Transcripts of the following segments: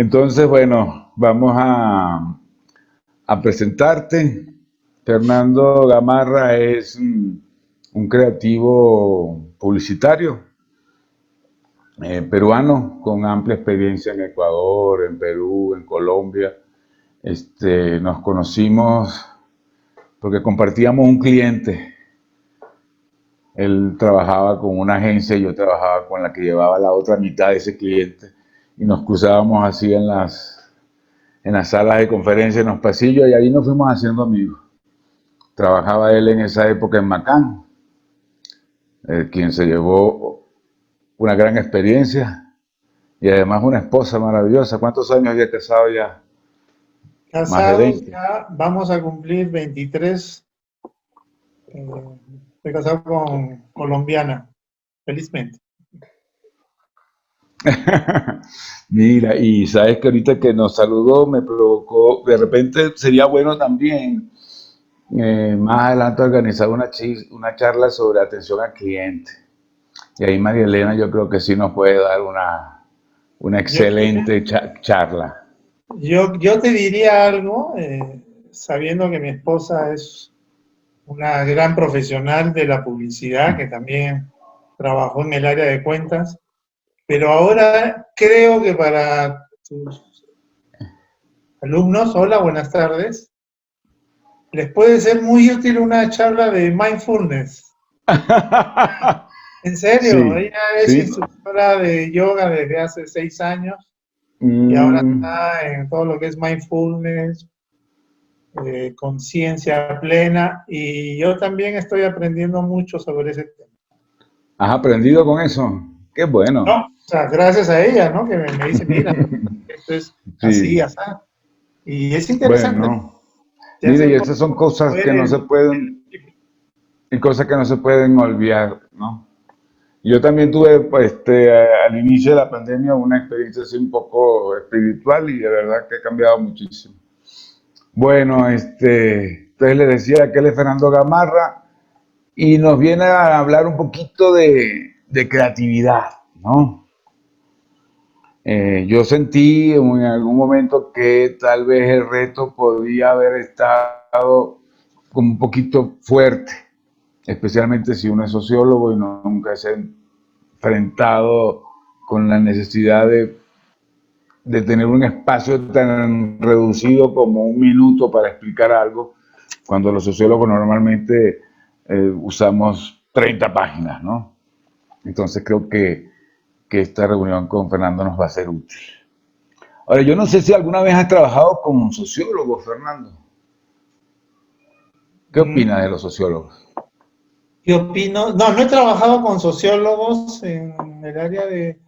Entonces, bueno, vamos a presentarte. Fernando Gamarra es un creativo publicitario peruano con amplia experiencia en Ecuador, en Perú, en Colombia. Nos conocimos porque compartíamos un cliente. Él trabajaba con una agencia y yo trabajaba con la que llevaba la otra mitad de ese cliente. Y nos cruzábamos así en las salas de conferencia, en los pasillos, y ahí nos fuimos haciendo amigos. Trabajaba él en esa época en Macán, quien se llevó una gran experiencia y además una esposa maravillosa. ¿Cuántos años había casado ya? Más de Casados 20. ya, vamos a cumplir 23. Estoy casado con colombiana, felizmente. Mira, y sabes que ahorita que nos saludó me provocó, de repente sería bueno también más adelante organizar una charla sobre atención al cliente. Y ahí María Elena yo creo que sí nos puede dar una Yo, excelente charla. yo te diría algo, sabiendo que mi esposa es una gran profesional de la publicidad, que también trabajó en el área de cuentas, pero ahora creo que para tus alumnos, hola, buenas tardes, les puede ser muy útil una charla de mindfulness. En serio, Sí, ella es sí. instructora de yoga desde hace 6 años y ahora Mm, está en todo lo que es mindfulness, conciencia plena, y yo también estoy aprendiendo mucho sobre ese tema. ¿has aprendido con eso? Qué No, bueno. o sea, gracias a ella, ¿no? Que me dice, mira, esto es así, Sí, así. Y es interesante, ¿no? bueno. Te Mire, hace y esas son cosas que no ver se pueden, y cosas que no se pueden olvidar, ¿no? Yo también tuve, pues, al inicio de la pandemia una experiencia así un poco espiritual y de verdad que ha cambiado muchísimo. Bueno, entonces le decía que él es Fernando Gamarra y nos viene a hablar un poquito de creatividad, ¿no? Yo sentí en algún momento que tal vez el reto podía haber estado como un poquito fuerte, especialmente si uno es sociólogo y nunca se ha enfrentado con la necesidad de tener un espacio tan reducido como un minuto para explicar algo, cuando los sociólogos normalmente usamos 30 páginas, ¿no? Entonces creo que esta reunión con Fernando nos va a ser útil. Ahora, yo no sé si alguna vez has trabajado como sociólogo, Fernando. ¿Qué opinas de los sociólogos? qué opino. No, no he trabajado con sociólogos en el área de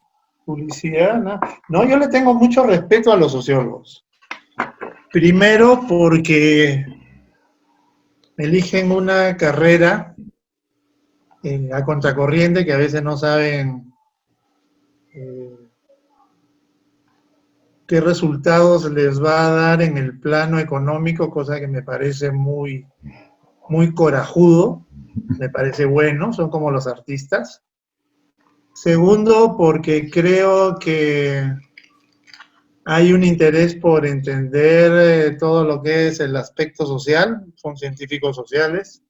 publicidad, ¿no? No, yo le tengo mucho respeto a los sociólogos. Primero porque eligen una carrera a contracorriente que a veces no saben eh, qué resultados les va a dar en el plano económico, cosa que me parece muy, muy corajudo, me parece bueno, son como los artistas. Segundo, porque creo que hay un interés por entender todo lo que es el aspecto social, son científicos sociales,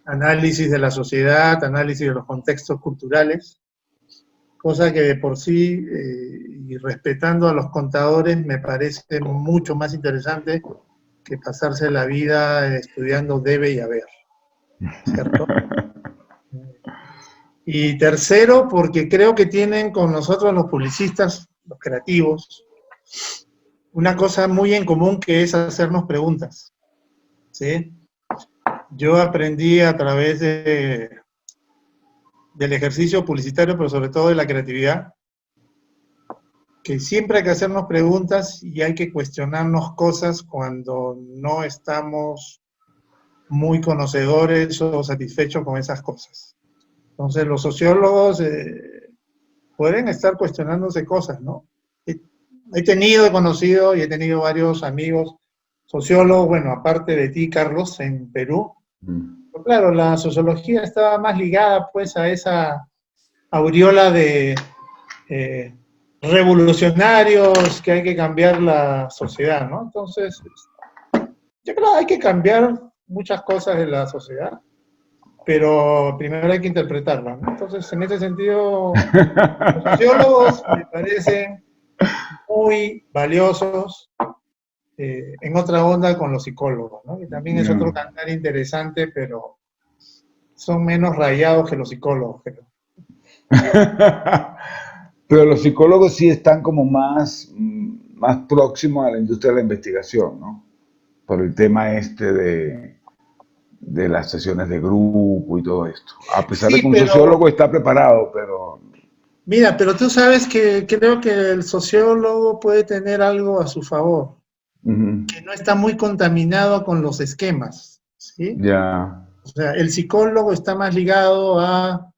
análisis de la sociedad, análisis de los contextos culturales, cosa que de por sí, y respetando a los contadores, me parece mucho más interesante que pasarse la vida estudiando debe y haber, ¿cierto? Y tercero, porque creo que tienen con nosotros los publicistas, los creativos, una cosa muy en común que es hacernos preguntas, ¿sí? Yo aprendí a través del ejercicio publicitario, pero sobre todo de la creatividad, que siempre hay que hacernos preguntas y hay que cuestionarnos cosas cuando no estamos muy conocedores o satisfechos con esas cosas. Entonces los sociólogos pueden estar cuestionándose cosas, ¿no? He conocido y he tenido varios amigos sociólogos, bueno, aparte de ti, Carlos, en Perú. Pero claro, la sociología estaba más ligada pues a esa aureola de revolucionarios, que hay que cambiar la sociedad, ¿no? Entonces, yo creo que hay que cambiar muchas cosas de la sociedad, pero primero hay que interpretarlas, ¿no? Entonces, en ese sentido, los sociólogos me parecen muy valiosos, en otra onda con los psicólogos, ¿no? Que también es otro cantar interesante, pero son menos rayados que los psicólogos, creo. Pero los psicólogos sí están como más próximos a la industria de la investigación, ¿no? Por el tema este de las sesiones de grupo y todo esto. A pesar de Sí, que un pero sociólogo está preparado, pero... mira, pero tú sabes que creo que el sociólogo puede tener algo a su favor, que no está muy contaminado con los esquemas, ¿sí? Ya. O sea, el psicólogo está más ligado a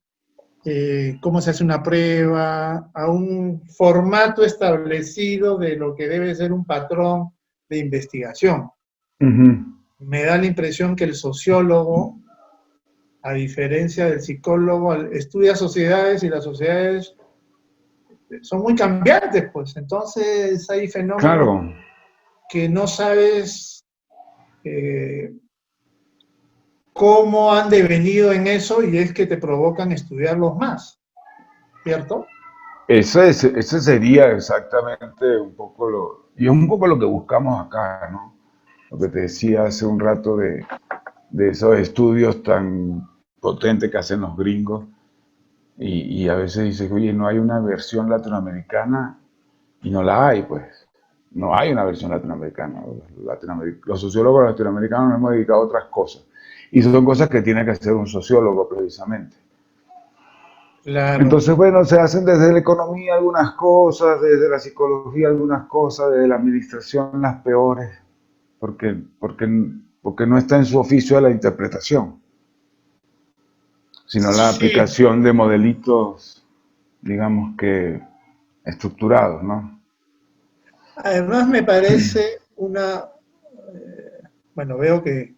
cómo se hace una prueba, a un formato establecido de lo que debe ser un patrón de investigación. Me da la impresión que el sociólogo, a diferencia del psicólogo, estudia sociedades y las sociedades son muy cambiantes, pues. Entonces hay fenómenos Claro. que no sabes cómo han devenido en eso y es que te provocan estudiarlos más, ¿cierto? Ese sería exactamente un poco y es un poco lo que buscamos acá, ¿no? Lo que te decía hace un rato de esos estudios tan potentes que hacen los gringos y a veces dices, oye, no hay una versión latinoamericana y no la hay, pues. No hay una versión latinoamericana. Los sociólogos latinoamericanos nos hemos dedicado a otras cosas y son cosas que tiene que hacer un sociólogo precisamente. Claro. Entonces, bueno, se hacen desde la economía algunas cosas, desde la psicología algunas cosas, desde la administración las peores, porque no está en su oficio la interpretación, sino la Sí, aplicación de modelitos, digamos que estructurados, ¿no? además me parece bueno, veo que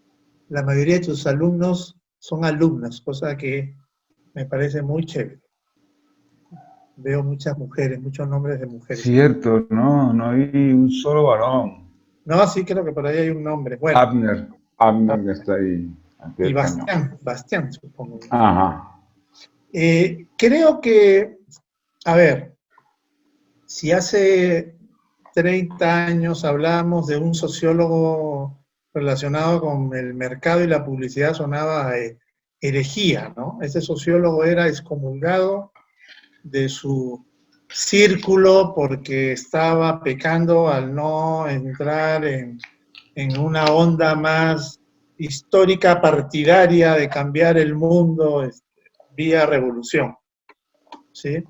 la mayoría de tus alumnos son alumnas, cosa que me parece muy chévere. Veo muchas mujeres, muchos nombres de mujeres. Cierto, no, no hay un solo varón. No, sí creo que por ahí hay un nombre. Bueno, Abner está ahí, al pie y del cañón. Bastián, supongo. Ajá. Creo que, a ver, si hace 30 años hablábamos de un sociólogo relacionado con el mercado y la publicidad, sonaba herejía, ¿no? Ese sociólogo era excomulgado de su círculo porque estaba pecando al no entrar en una onda más histórica, partidaria de cambiar el mundo vía revolución, ¿sí?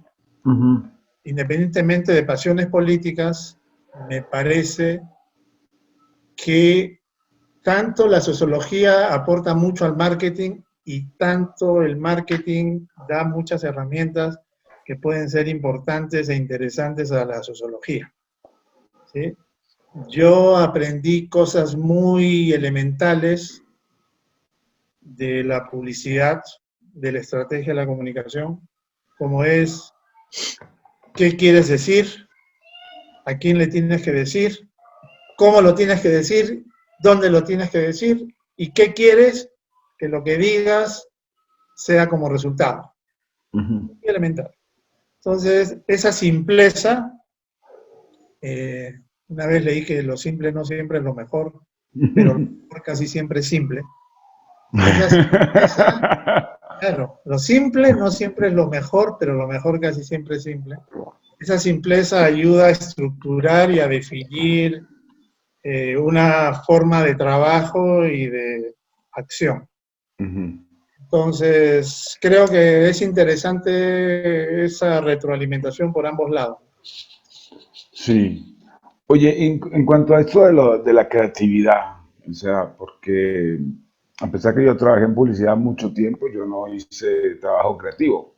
Independientemente de pasiones políticas, me parece que tanto la sociología aporta mucho al marketing y tanto el marketing da muchas herramientas que pueden ser importantes e interesantes a la sociología, ¿sí? Yo aprendí cosas muy elementales de la publicidad, de la estrategia de la comunicación, como es qué quieres decir, a quién le tienes que decir, cómo lo tienes que decir, dónde lo tienes que decir y qué quieres que lo que digas sea como resultado. Muy elemental. Entonces, esa simpleza, una vez leí que lo simple no siempre es lo mejor, pero lo mejor casi siempre es simple. Esa simpleza, claro, lo simple no siempre es lo mejor, pero lo mejor casi siempre es simple. Esa simpleza ayuda a estructurar y a definir una forma de trabajo y de acción. Entonces, creo que es interesante esa retroalimentación por ambos lados. Sí. Oye, en cuanto a esto de la creatividad, o sea, porque a pesar que yo trabajé en publicidad mucho tiempo, yo no hice trabajo creativo.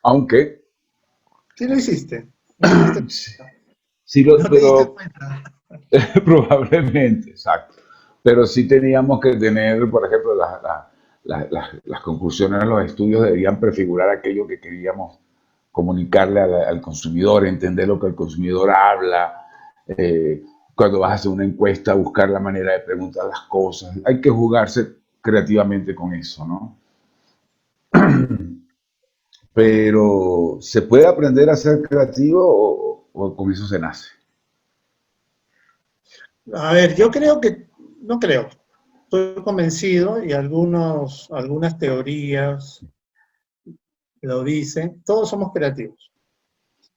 Aunque, Sí lo hiciste, no te diste cuenta. sí, No te diste pero cuenta. probablemente, exacto. Pero sí teníamos que tener, por ejemplo, las conclusiones de los estudios deberían prefigurar aquello que queríamos comunicarle al consumidor, entender lo que el consumidor habla, cuando vas a hacer una encuesta, buscar la manera de preguntar las cosas. Hay que jugarse creativamente con eso, ¿no? Pero, ¿se puede aprender a ser creativo o con eso se nace? A ver, yo creo que, no creo, estoy convencido y algunas teorías lo dicen, todos somos creativos,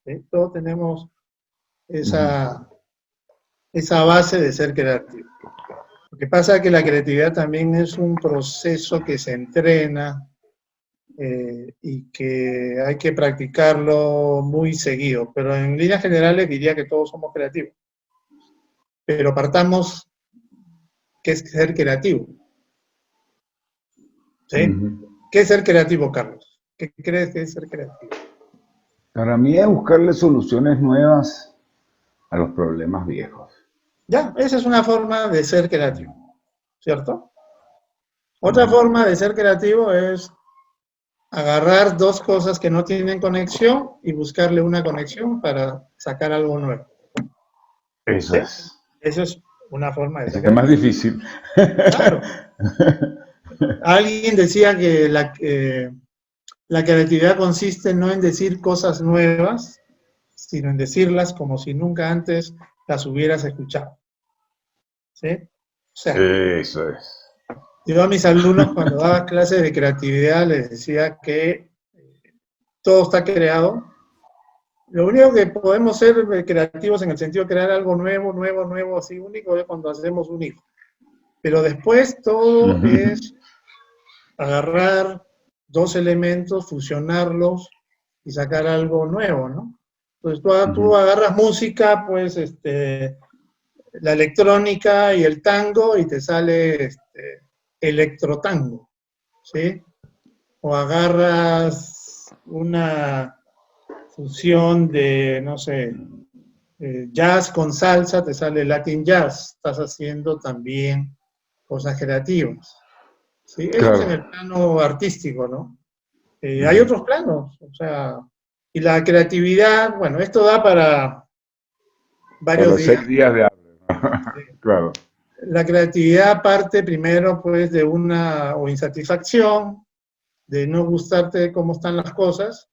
¿sí? Todos tenemos Ujú. esa, esa base de ser creativo. Lo que pasa es que la creatividad también es un proceso que se entrena y que hay que practicarlo muy seguido, pero en líneas generales diría que todos somos creativos. Pero partamos, ¿qué es ser creativo? ¿Sí? Ujú. ¿Qué es ser creativo, Carlos? ¿Qué crees que es ser creativo? Para mí es buscarle soluciones nuevas a los problemas viejos. Ya, esa es una forma de ser creativo, ¿cierto? Otra Ujú. forma de ser creativo es agarrar dos cosas que no tienen conexión y buscarle una conexión para sacar algo nuevo. Eso ¿Sí? es. Esa es una forma de ser Ese es más creativo. difícil. Claro. Alguien decía que la creatividad consiste no en decir cosas nuevas, sino en decirlas como si nunca antes las hubieras escuchado. ¿Sí? O sea, Eso es. yo a mis alumnos cuando daba clases de creatividad les decía que todo está creado. Lo único que podemos ser creativos en el sentido de crear algo nuevo, así único, es cuando hacemos un hijo. Pero después todo es agarrar dos elementos, fusionarlos y sacar algo nuevo, ¿no? Entonces tú Ujú. agarras música, pues la electrónica y el tango y te sale electrotango, ¿sí? O agarras una fusión de, no sé, jazz con salsa, te sale Latin jazz, estás haciendo también cosas creativas, ¿sí? Eso es en Claro. el plano artístico, ¿no? Hay Ujú. otros planos, o sea, y la creatividad, bueno, esto da para varios Para días. 6 días de hambre. Claro. La creatividad parte primero pues de una o insatisfacción, de no gustarte de cómo están las cosas,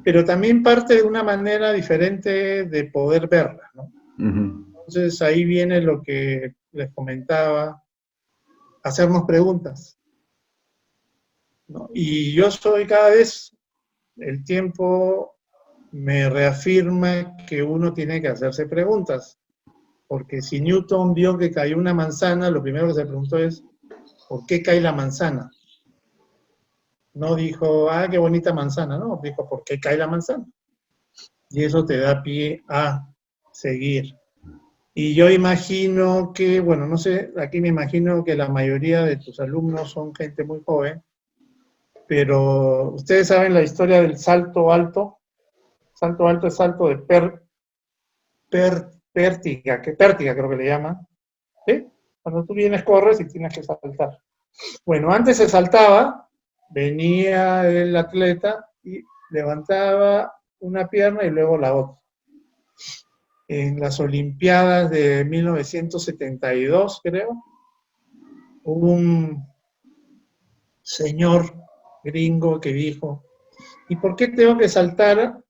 pero también parte de una manera diferente de poder verlas, ¿no? Ujú. Entonces ahí viene lo que les comentaba, hacernos preguntas, ¿no? Y yo soy cada vez, el tiempo me reafirma que uno tiene que hacerse preguntas, porque si Newton vio que cayó una manzana, lo primero que se preguntó es, ¿por qué cae la manzana? No dijo, ah, qué bonita manzana, no, dijo, ¿por qué cae la manzana? Y eso te da pie a seguir. Y yo imagino que, bueno, no sé, aquí me imagino que la mayoría de tus alumnos son gente muy joven, pero ustedes saben la historia del salto alto. Salto alto es salto de pértiga creo que le llaman. ¿Sí? Cuando tú vienes, corres y tienes que saltar. Bueno, antes se saltaba, venía el atleta y levantaba una pierna y luego la otra. En las Olimpiadas de 1972, creo, hubo un señor gringo que dijo, ¿y por qué tengo que saltar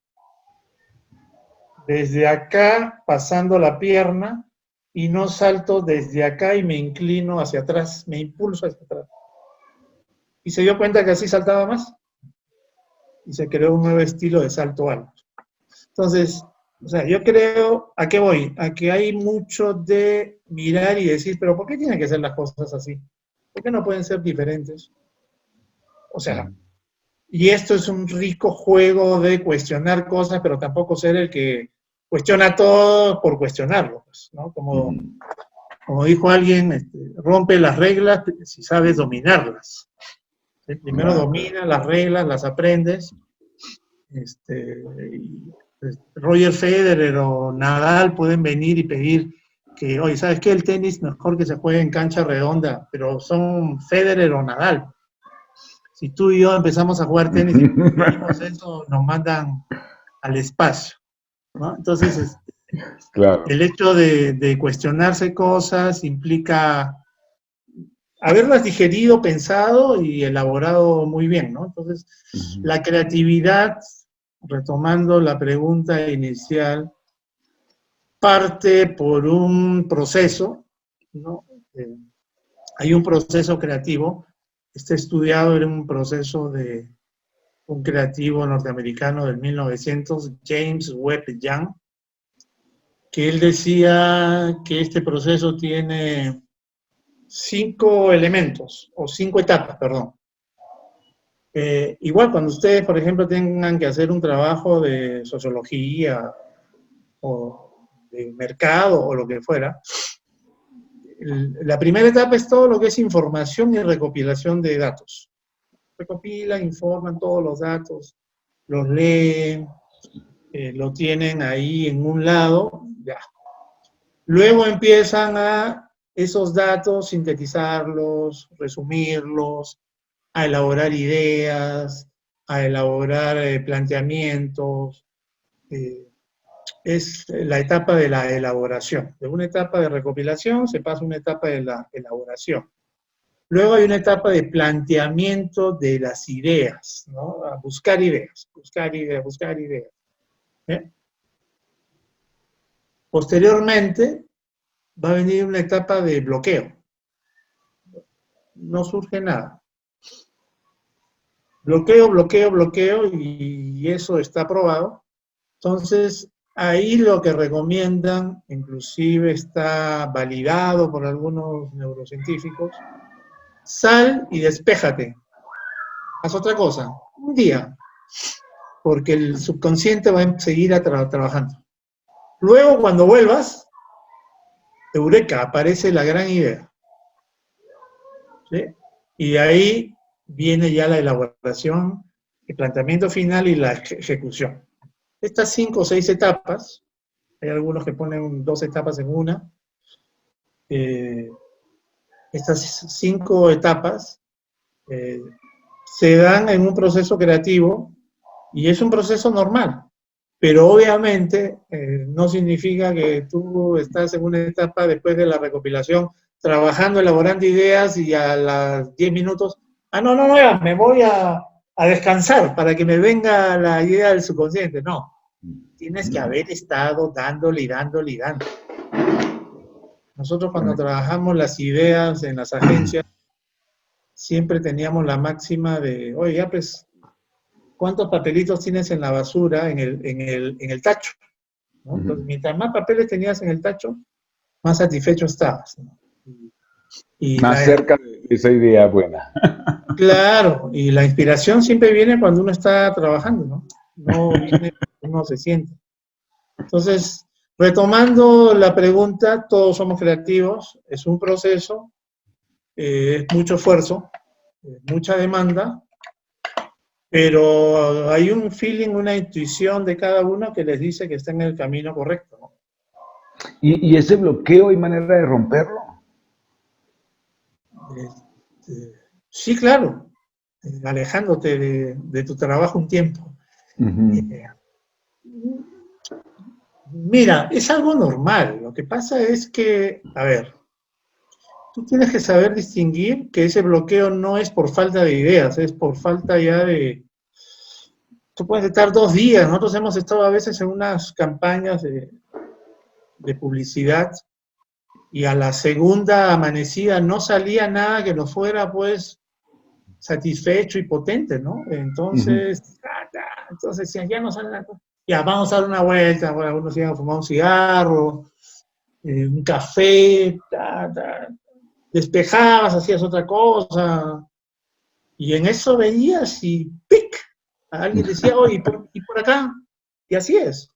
desde acá pasando la pierna y no salto desde acá y me inclino hacia atrás, me impulso hacia atrás? Y se dio cuenta que así saltaba más y se creó un nuevo estilo de salto alto. Entonces, o sea, yo creo, ¿a qué voy? A que hay mucho de mirar y decir, pero ¿por qué tienen que ser las cosas así? ¿Por qué no pueden ser diferentes? O sea, y esto es un rico juego de cuestionar cosas, pero tampoco ser el que cuestiona todo por cuestionarlo, pues, ¿no? Ujú. Como dijo alguien, rompe las reglas si sabes dominarlas. ¿Sí? Primero Ya, claro. domina las reglas, las aprendes. Y, pues, Roger Federer o Nadal pueden venir y pedir que, oye, ¿sabes qué? El tenis mejor que se juegue en cancha redonda, pero son Federer o Nadal. Si tú y yo empezamos a jugar tenis y conseguimos eso, nos mandan al espacio, ¿no? Entonces, Claro. el hecho de cuestionarse cosas implica haberlas digerido, pensado y elaborado muy bien, ¿no? Entonces, la creatividad, retomando la pregunta inicial, parte por un proceso, ¿no? Hay un proceso creativo, está estudiado en un proceso de un creativo norteamericano del 1900, James Webb Young, que él decía que este proceso tiene 5 elementos, o 5 etapas, perdón. Igual cuando ustedes, por ejemplo, tengan que hacer un trabajo de sociología o de mercado o lo que fuera, la primera etapa es todo lo que es información y recopilación de datos. Recopilan, informan todos los datos, los leen, lo tienen ahí en un lado, ya. Luego empiezan a esos datos sintetizarlos, resumirlos, a elaborar ideas, a elaborar planteamientos. Es la etapa de la elaboración. De una etapa de recopilación se pasa a una etapa de la elaboración. Luego hay una etapa de planteamiento de las ideas, ¿no? A buscar ideas, buscar ideas, buscar ideas. ¿Eh? Posteriormente va a venir una etapa de bloqueo. No surge nada. Bloqueo, bloqueo, bloqueo, y eso está probado. Entonces, ahí lo que recomiendan, inclusive está validado por algunos neurocientíficos, sal y despéjate. Haz otra cosa, un día, porque el subconsciente va a seguir trabajando. Luego, cuando vuelvas, eureka, aparece la gran idea. ¿Sí? Y ahí viene ya la elaboración, el planteamiento final y la ejecución. Estas 5 o 6 etapas, hay algunos que ponen 2 etapas en una, estas 5 etapas se dan en un proceso creativo y es un proceso normal, pero obviamente no significa que tú estás en una etapa después de la recopilación trabajando, elaborando ideas y a las 10 minutos, no, ya, me voy a descansar para que me venga la idea del subconsciente. No, tienes que haber estado dándole y dándole y dándole. Nosotros cuando trabajamos las ideas en las agencias, siempre teníamos la máxima de, oye, ya pues, ¿cuántos papelitos tienes en la basura, en el tacho? ¿No? Entonces, mientras más papeles tenías en el tacho, más satisfecho estabas, ¿no? Y Más cerca de esa idea buena. claro, y la inspiración siempre viene cuando uno está trabajando, ¿no? No viene cuando uno se siente. Entonces, retomando la pregunta, todos somos creativos, es un proceso, es mucho esfuerzo, mucha demanda, pero hay un feeling, una intuición de cada uno que les dice que está en el camino correcto, ¿no? ¿Y ese bloqueo hay manera de romperlo? Sí, claro, alejándote de tu trabajo un tiempo. Mira, es algo normal. Lo que pasa es que, a ver, tú tienes que saber distinguir que ese bloqueo no es por falta de ideas, es por falta ya de... Tú puedes estar 2 días, nosotros hemos estado a veces en unas campañas de publicidad y a la segunda amanecida no salía nada que no fuera, pues, satisfecho y potente, ¿no? Entonces, ya no sale nada. Ya, vamos a dar una vuelta, bueno, algunos iban a fumar un cigarro, un café, despejabas, hacías otra cosa, y en eso veías y ¡pic! Alguien decía, oye, ¿y por acá? Y así es.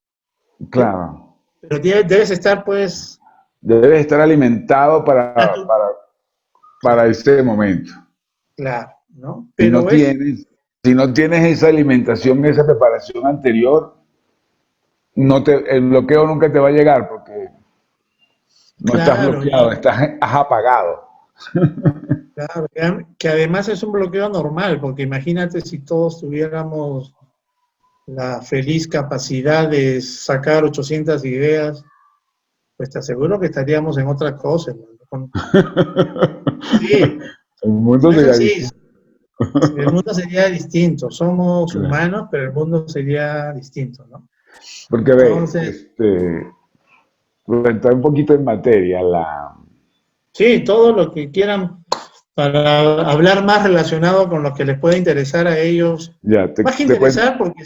Claro. Pero debes estar, pues... Debes estar alimentado para ese momento. Claro, ¿no? Si no Pero es... si no tienes esa alimentación, esa preparación anterior, el bloqueo nunca te va a llegar porque no estás Claro, bloqueado, has apagado. Claro, que además es un bloqueo normal, porque imagínate si todos tuviéramos la feliz capacidad de sacar 800 ideas, pues te aseguro que estaríamos en otra cosa, hermano. Sí, El mundo no es sería así. distinto. El mundo sería distinto. Somos Claro. humanos, pero el mundo sería distinto, ¿no? Porque ve, Entonces, para entrar un poquito en materia, sí, todo lo que quieran para hablar más relacionado con lo que les pueda interesar a ellos. ya, Más que te cuento, interesar, porque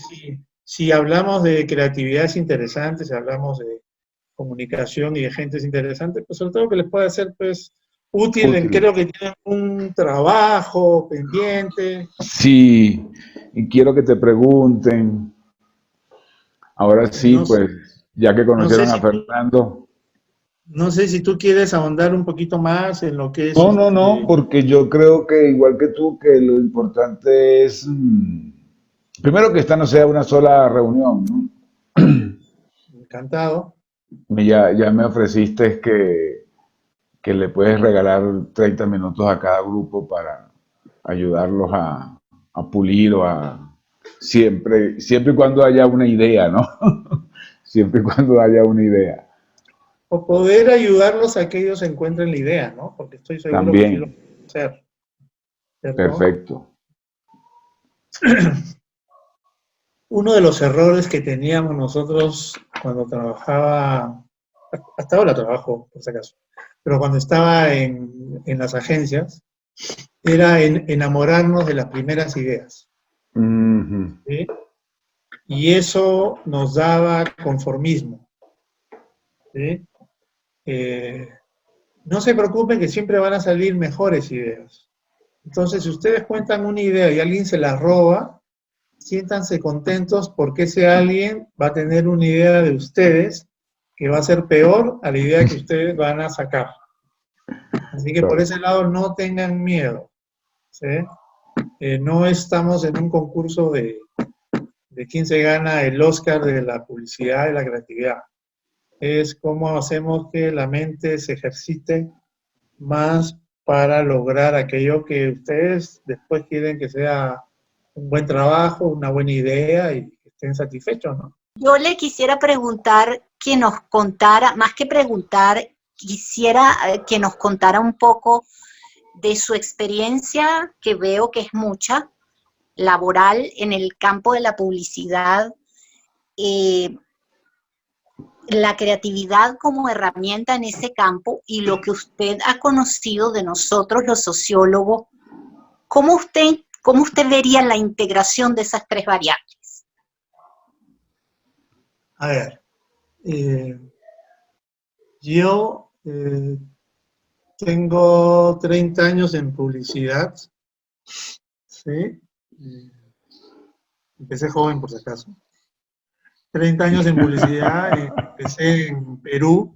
si hablamos de creatividades interesantes, si hablamos de comunicación y de gentes interesantes, pues sobre todo que les pueda ser pues útil en útil. creo que tienen un trabajo pendiente. Sí, y quiero que te pregunten, ahora sí, No, pues, ya que no sé conocieron a si tú, Fernando. no sé si tú quieres ahondar un poquito más en lo que es No, no, no, porque yo creo que igual que tú, que lo importante es, primero que esta no sea una sola reunión, ¿no? encantado. Ya me ofreciste que le puedes regalar 30 minutos a cada grupo para ayudarlos a pulir o siempre y cuando haya una idea, ¿no? Siempre y cuando haya una idea. O poder ayudarlos a que ellos encuentren la idea, ¿no? Porque estoy seguro que sí lo También, pueden hacer, ¿cierto? perfecto. Uno de los errores que teníamos nosotros cuando trabajaba, hasta ahora trabajo, por si acaso, pero cuando estaba en las agencias, era enamorarnos de las primeras ideas, Ujú. ¿sí? Y eso nos daba conformismo, ¿sí? Eh, no se preocupen que siempre van a salir mejores ideas. Entonces, si ustedes cuentan una idea y alguien se la roba, siéntanse contentos porque ese alguien va a tener una idea de ustedes que va a ser peor a la idea que ustedes van a sacar. Así que por ese lado no tengan miedo, ¿sí? No estamos en un concurso de quién se gana el Oscar de la publicidad y la creatividad. Es cómo hacemos que la mente se ejercite más para lograr aquello que ustedes después quieren que sea un buen trabajo, una buena idea y que estén satisfechos, ¿no? Yo le quisiera preguntar que nos contara, más que preguntar, quisiera que nos contara un poco de su experiencia, que veo que es mucha, laboral en el campo de la publicidad, eh, la creatividad como herramienta en ese campo y lo que usted ha conocido de nosotros los sociólogos. ¿Cómo usted vería la integración de esas tres variables? A ver, yo tengo 30 años en publicidad, ¿sí? Empecé joven por si acaso. 30 años en publicidad, empecé en Perú.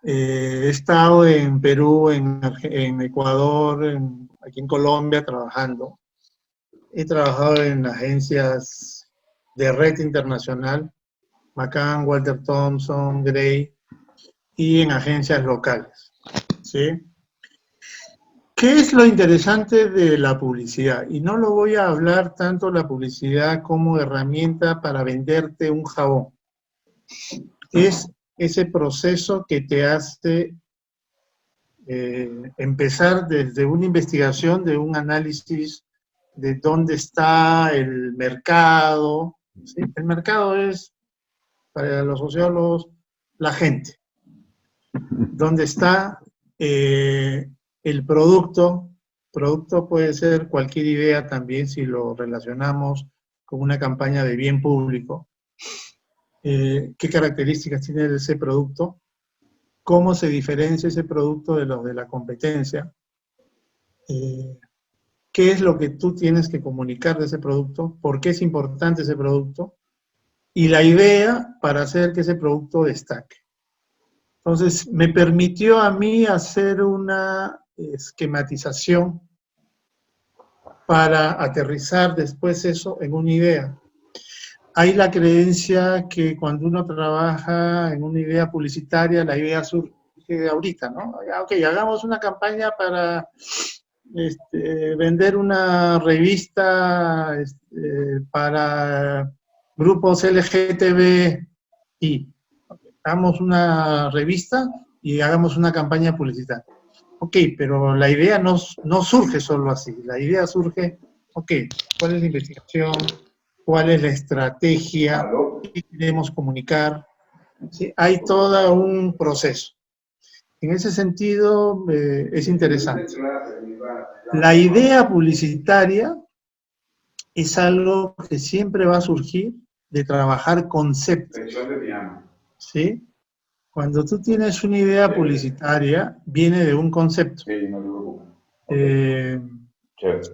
He estado en Perú, en Ecuador, aquí en Colombia trabajando. He trabajado en agencias de red internacional, McCann, Walter Thompson, Gray, y en agencias locales, ¿sí? ¿Qué es lo interesante de la publicidad? Y no lo voy a hablar tanto la publicidad como herramienta para venderte un jabón. Es ese proceso que te hace empezar desde una investigación, de un análisis de dónde está el mercado, ¿sí? El mercado es, para los sociólogos, la gente. ¿Dónde está el producto? Producto puede ser cualquier idea también si lo relacionamos con una campaña de bien público. ¿Qué características tiene ese producto? ¿Cómo se diferencia ese producto de los de la competencia? ¿Qué es lo que tú tienes que comunicar de ese producto? ¿Por qué es importante ese producto? Y la idea para hacer que ese producto destaque. Entonces, me permitió a mí hacer una esquematización para aterrizar después eso en una idea. Hay la creencia que cuando uno trabaja en una idea publicitaria, la idea surge ahorita, ¿no? Ok, hagamos una campaña para vender una revista para grupos LGTBI. Hagamos una revista y hagamos una campaña publicitaria. Ok, pero la idea no surge solo así. La idea surge, ok, ¿cuál es la investigación? ¿Cuál es la estrategia? ¿Qué queremos comunicar? ¿Sí? Hay todo un proceso. En ese sentido, es interesante. La idea publicitaria es algo que siempre va a surgir de trabajar conceptos. ¿Sí? Cuando tú tienes una idea publicitaria, viene de un concepto. Sí, no te preocupes.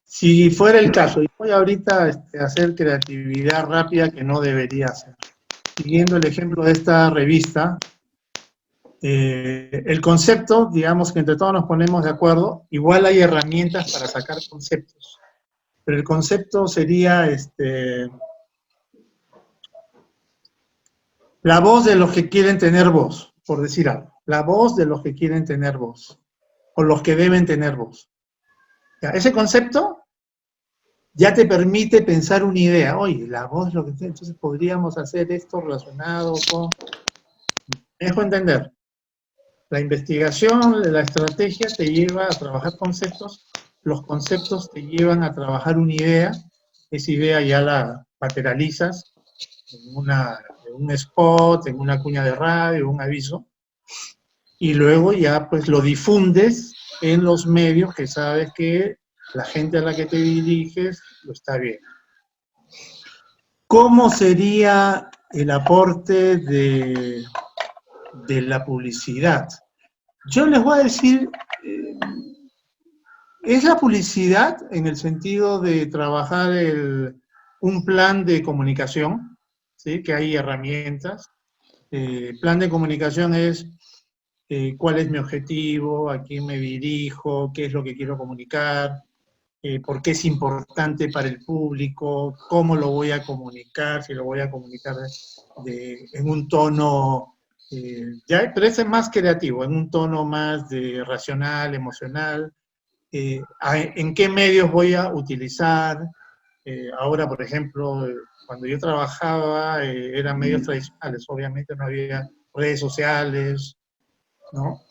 Si fuera el caso, y voy ahorita a hacer creatividad rápida que no debería hacer. Siguiendo el ejemplo de esta revista, el concepto, digamos que entre todos nos ponemos de acuerdo, igual hay herramientas para sacar conceptos. Pero el concepto sería la voz de los que quieren tener voz, por decir algo. La voz de los que quieren tener voz, o los que deben tener voz. Ya, ese concepto ya te permite pensar una idea. Oye, la voz de los que tienen, entonces podríamos hacer esto relacionado con... Me dejo entender. La investigación, la estrategia te lleva a trabajar conceptos, los conceptos te llevan a trabajar una idea, esa idea ya la materializas en un spot, en una cuña de radio, un aviso, y luego ya pues lo difundes en los medios que sabes que la gente a la que te diriges lo está viendo. ¿Cómo sería el aporte de la publicidad? Yo les voy a decir, es la publicidad en el sentido de trabajar un plan de comunicación, ¿sí? Que hay herramientas. Plan de comunicación es cuál es mi objetivo, a quién me dirijo, qué es lo que quiero comunicar, por qué es importante para el público, cómo lo voy a comunicar, si lo voy a comunicar en un tono... pero ese es más creativo, en un tono más racional, emocional, en qué medios voy a utilizar. Ahora, por ejemplo, cuando yo trabajaba, eran medios tradicionales, obviamente no había redes sociales, ¿no?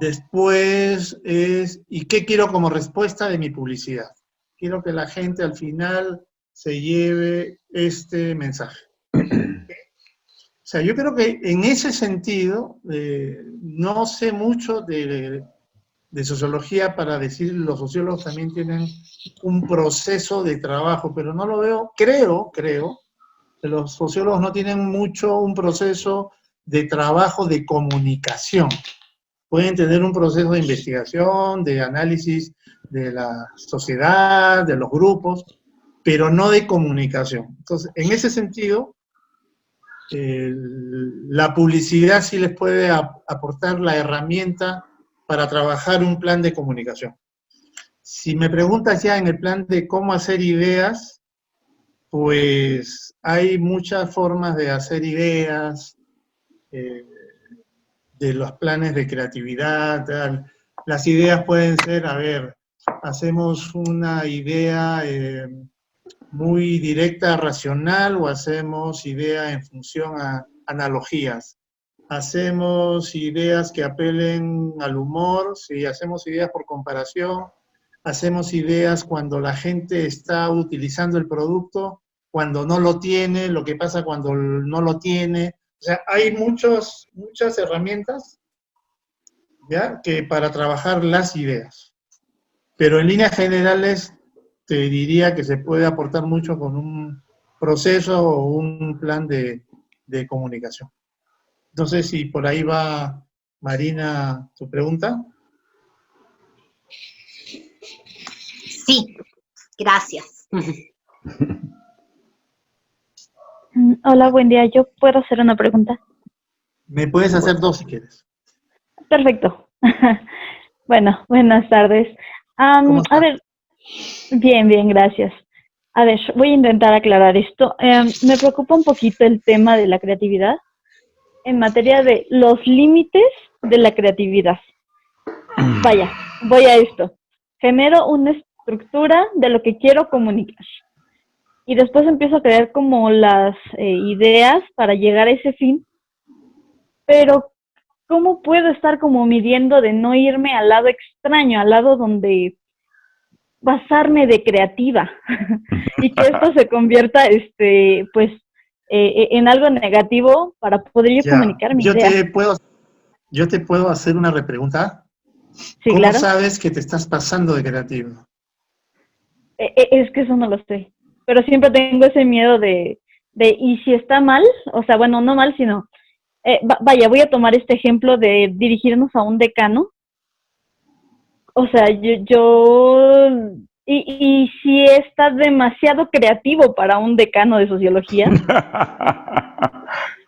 Después ¿y qué quiero como respuesta de mi publicidad? Quiero que la gente al final se lleve este mensaje. O sea, yo creo que en ese sentido, no sé mucho de sociología para decir, los sociólogos también tienen un proceso de trabajo, pero no lo veo, creo que los sociólogos no tienen mucho un proceso de trabajo de comunicación. Pueden tener un proceso de investigación, de análisis de la sociedad, de los grupos, pero no de comunicación. Entonces, en ese sentido, la publicidad sí les puede aportar la herramienta para trabajar un plan de comunicación. Si me preguntas ya en el plan de cómo hacer ideas, pues hay muchas formas de hacer ideas, de los planes de creatividad, tal. Las ideas pueden ser, a ver, hacemos una idea muy directa, racional, o hacemos idea en función a analogías. Hacemos ideas que apelen al humor, sí, hacemos ideas por comparación, hacemos ideas cuando la gente está utilizando el producto, cuando no lo tiene, lo que pasa cuando no lo tiene. O sea, hay muchas herramientas, ¿ya?, que para trabajar las ideas. Pero en líneas generales te diría que se puede aportar mucho con un proceso o un plan de comunicación. Entonces, si por ahí va, Marina, tu pregunta. Sí, gracias. Hola, buen día. ¿Yo puedo hacer una pregunta? Me puedes hacer dos si quieres. Perfecto. Bueno, buenas tardes. ¿Cómo estás? A ver, bien, gracias. A ver, voy a intentar aclarar esto. Me preocupa un poquito el tema de la creatividad en materia de los límites de la creatividad. vaya, voy a esto. Genero una estructura de lo que quiero comunicar. Y después empiezo a crear como las ideas para llegar a ese fin. Pero, ¿cómo puedo estar como midiendo de no irme al lado extraño, al lado donde pasarme de creativa y que esto se convierta, pues, en algo negativo para poder yo Ya, comunicar mi idea? yo te puedo hacer una repregunta. Sí, ¿Cómo claro. sabes que te estás pasando de creativo? Es que eso no lo sé. Pero siempre tengo ese miedo ¿y si está mal? O sea, bueno, no mal, sino, vaya, voy a tomar este ejemplo de dirigirnos a un decano. O sea, y si está demasiado creativo para un decano de sociología.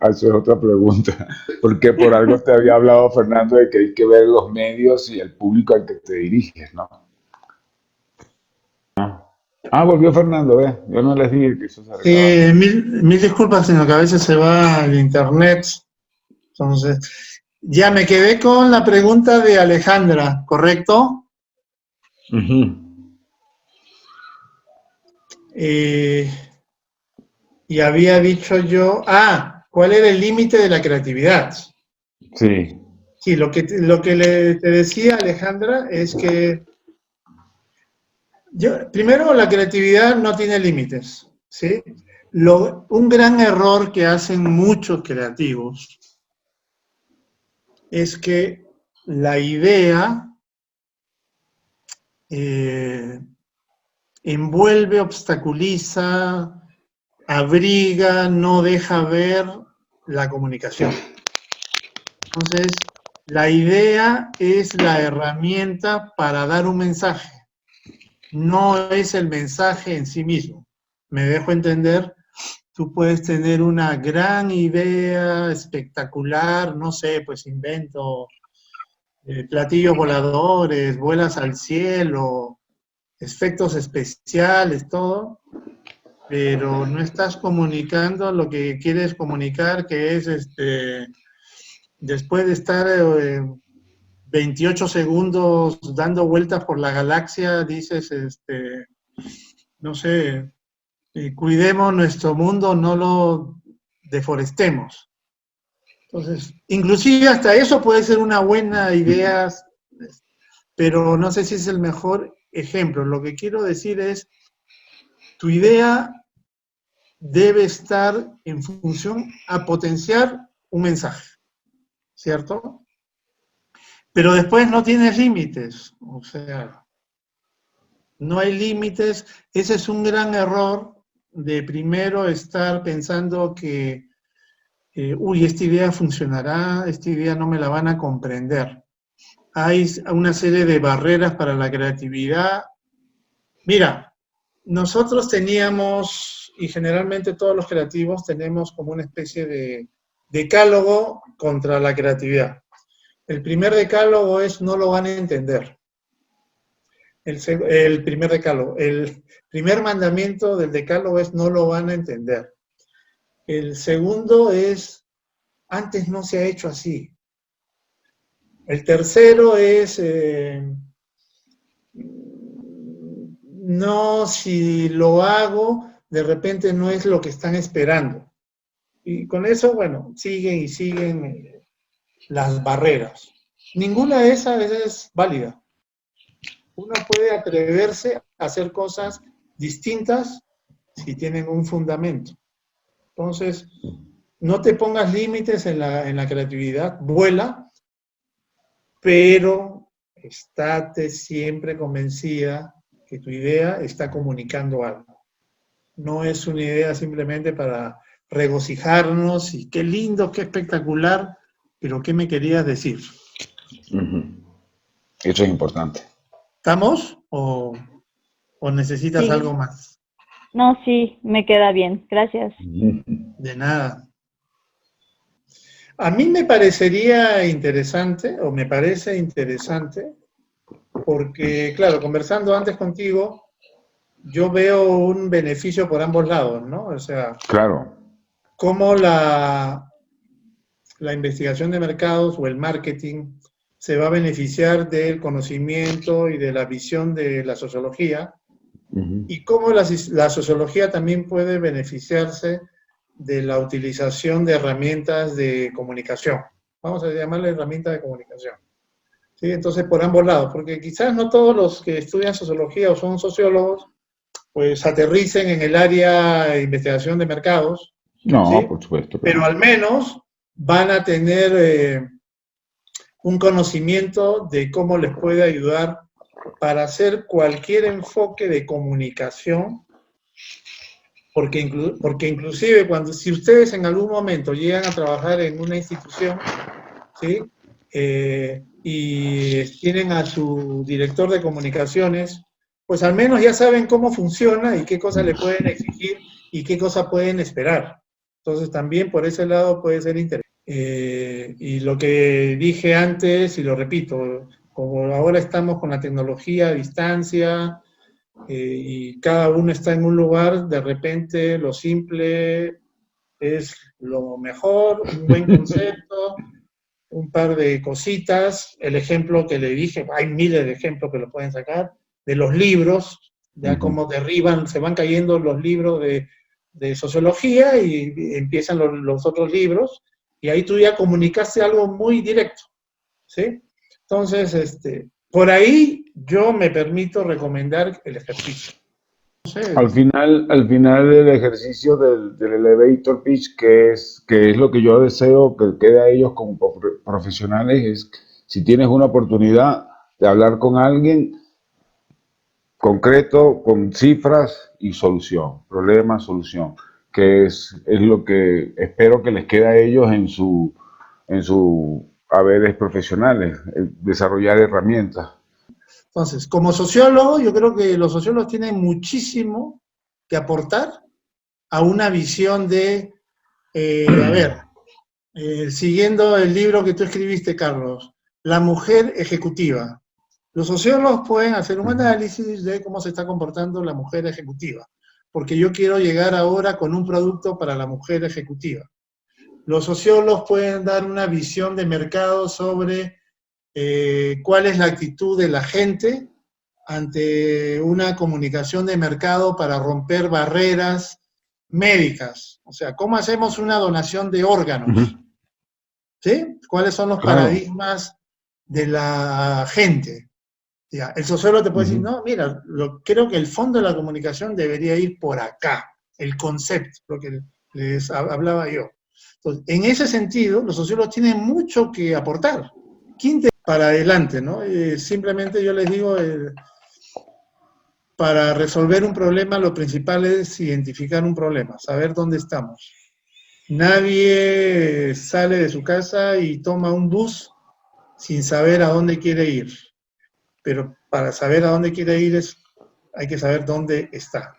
Esa es otra pregunta. Porque por algo te había hablado, Fernando, de que hay que ver los medios y el público al que te diriges, ¿no? Volvió Fernando, ¿ves? Yo no les dije que eso se arreglaba. Mil disculpas, sino que a veces se va el internet. Entonces, ya me quedé con la pregunta de Alejandra, ¿correcto? Y había dicho yo, ¿cuál era el límite de la creatividad? Sí. Sí, lo que te decía Alejandra es que primero la creatividad no tiene límites, ¿sí? Un gran error que hacen muchos creativos es que la idea envuelve, obstaculiza, abriga, no deja ver la comunicación. Entonces, la idea es la herramienta para dar un mensaje, no es el mensaje en sí mismo. ¿Me dejo entender? Tú puedes tener una gran idea espectacular, no sé, pues invento platillos voladores, vuelas al cielo, efectos especiales, todo, pero no estás comunicando lo que quieres comunicar, que es después de estar 28 segundos dando vueltas por la galaxia, dices, no sé, cuidemos nuestro mundo, no lo deforestemos. Entonces, inclusive hasta eso puede ser una buena idea, pero no sé si es el mejor ejemplo. Lo que quiero decir es, tu idea debe estar en función a potenciar un mensaje, ¿cierto? Pero después no tienes límites, o sea, no hay límites. Ese es un gran error de primero estar pensando que, esta idea funcionará, esta idea no me la van a comprender. Hay una serie de barreras para la creatividad. Mira, nosotros teníamos, y generalmente todos los creativos tenemos como una especie de decálogo contra la creatividad. El primer decálogo es no lo van a entender. El primer decálogo. El primer mandamiento del decálogo es no lo van a entender. El segundo es antes no se ha hecho así. El tercero es no, si lo hago, de repente no es lo que están esperando. Y con eso, bueno, siguen y siguen las barreras. Ninguna de esas es válida. Uno puede atreverse a hacer cosas distintas si tienen un fundamento. Entonces, no te pongas límites en la creatividad, vuela, pero estate siempre convencida que tu idea está comunicando algo. No es una idea simplemente para regocijarnos y qué lindo, qué espectacular, pero ¿qué me querías decir? Eso es importante. ¿Estamos o necesitas Sí, algo más? no, sí, me queda bien, gracias. De nada. A mí me parecería interesante, o me parece interesante, porque, claro, conversando antes contigo, yo veo un beneficio por ambos lados, ¿no? O sea, Claro. cómo la investigación de mercados o el marketing se va a beneficiar del conocimiento y de la visión de la sociología, y cómo la sociología también puede beneficiarse de la utilización de herramientas de comunicación. Vamos a llamarle herramientas de comunicación. ¿Sí? Entonces, por ambos lados, porque quizás no todos los que estudian sociología o son sociólogos, pues aterricen en el área de investigación de mercados, No, ¿sí? por supuesto. Pero al menos van a tener un conocimiento de cómo les puede ayudar para hacer cualquier enfoque de comunicación, porque inclusive si ustedes en algún momento llegan a trabajar en una institución, ¿sí? Y tienen a su director de comunicaciones, pues al menos ya saben cómo funciona y qué cosas le pueden exigir y qué cosas pueden esperar. Entonces también por ese lado puede ser interesante. Y lo que dije antes, y lo repito, como ahora estamos con la tecnología a distancia y cada uno está en un lugar, de repente lo simple es lo mejor, un buen concepto, un par de cositas, el ejemplo que le dije, hay miles de ejemplos que lo pueden sacar, de los libros, ya como derriban, se van cayendo los libros de sociología y empiezan los otros libros, y ahí tú ya comunicaste algo muy directo, ¿sí? Entonces, por ahí yo me permito recomendar el ejercicio. No sé. Al final del ejercicio del elevator pitch, que es lo que yo deseo que quede a ellos como profesionales, es si tienes una oportunidad de hablar con alguien concreto, con cifras y solución, problema, solución, que es lo que espero que les quede a ellos en su haberes profesionales, desarrollar herramientas. Entonces, como sociólogo, yo creo que los sociólogos tienen muchísimo que aportar a una visión de, siguiendo el libro que tú escribiste, Carlos, La mujer ejecutiva. Los sociólogos pueden hacer un análisis de cómo se está comportando la mujer ejecutiva, porque yo quiero llegar ahora con un producto para la mujer ejecutiva. Los sociólogos pueden dar una visión de mercado sobre cuál es la actitud de la gente ante una comunicación de mercado para romper barreras médicas. O sea, ¿cómo hacemos una donación de órganos? ¿Sí? ¿Cuáles son los paradigmas de la gente? Ya, el sociólogo te puede decir, no, mira, creo que el fondo de la comunicación debería ir por acá, el concepto, lo que les hablaba yo. Entonces, en ese sentido, los sociólogos tienen mucho que aportar. Para adelante, ¿no? Simplemente yo les digo, para resolver un problema, lo principal es identificar un problema, saber dónde estamos. Nadie sale de su casa y toma un bus sin saber a dónde quiere ir. Pero para saber a dónde quiere ir hay que saber dónde está.